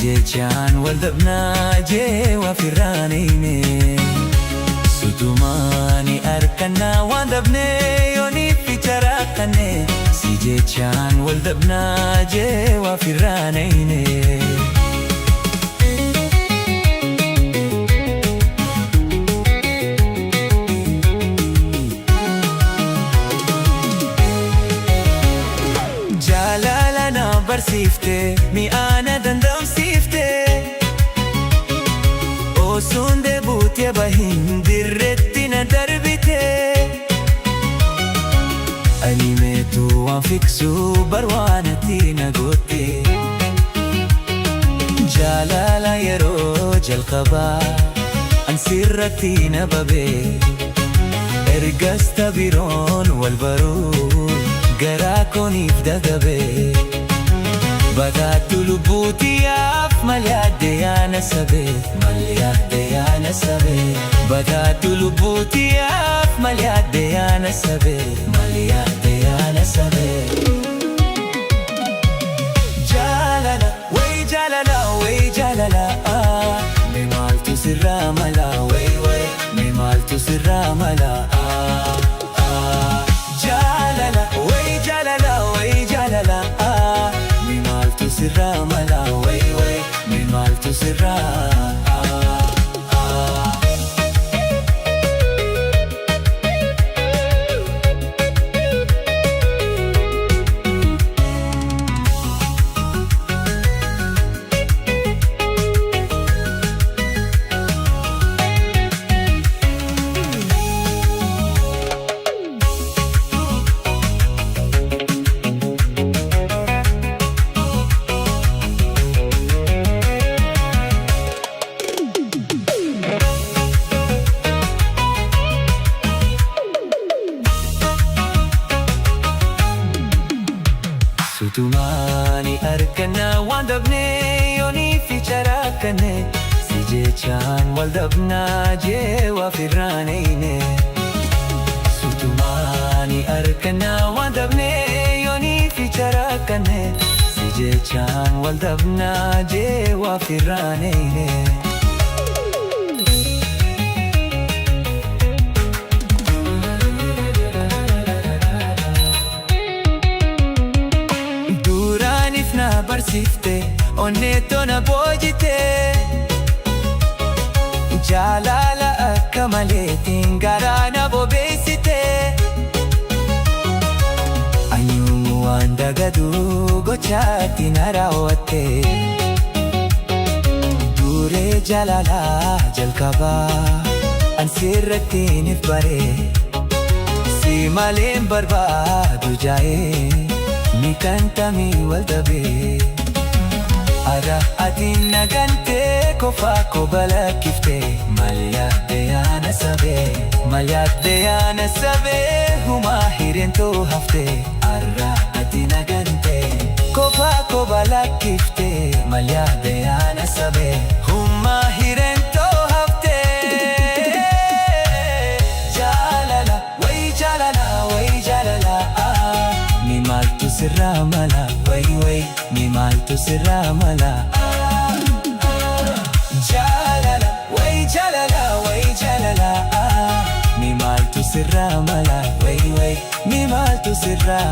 jechaan wal dhabnaa jee waa firraaneyne sutumaani arkannaa waan dhabnee yooniif icha raakkanne si jechaan wal dhabnaa jee waa firraaneyne barsiifte mi'aana dandamsiifte osuun deebuutee bahin dirreetti na darbite ani meetu waan fiksuu barwaanatti na goote jaalala yeroo jalqabaa ansirratti na babee ergas tabiroon wal baruu garaa kooniif dagabee Bagaatu lubbuutiyaaf malyaadde yaana sabee malyaadde yaana sabee Bagaatu lubbuutiyaaf malyaadde yaana sabee malyaadde yaana sabee Jaalala way jaalala mee maaltu sirraa mala way mee maaltu sirraa mala Jaalala way jaalala sirraa mala way mee maaltu sirraa Sutumaani arkannaa waan dhabnee yooniif icha raakkanne si jechaan wal dhabnaa jee waa firraaneyne Sutumaani arkannaa waan dhabnee yooniif icha raakkanne si jechaan wal dhabnaa jee waa firraaneyne barsiifte onneetoo na boojite jaalala akka maleetiin garaa na bobeessite anyuu waan dagadu gochaatti na raawwatte duree jaalalaa jalqabaa ansirrattiin if baree si maleen barbaadu jaa'ee mi kantamii wal dhabee Ara atiin nagantee kofaa kobalakkifte malyaadde yaana sabee humaa hireentoo hafte Ara atiin nagantee kofaa kobalakkifte malyaadde yaana sabee humaa hireentoo hafte Jaalala way jaalala mee maaltu sirraa mala way mee maaltu sirraa mala Jaalala way jaalala mee maaltu sirraa mala way mee maaltu sirraa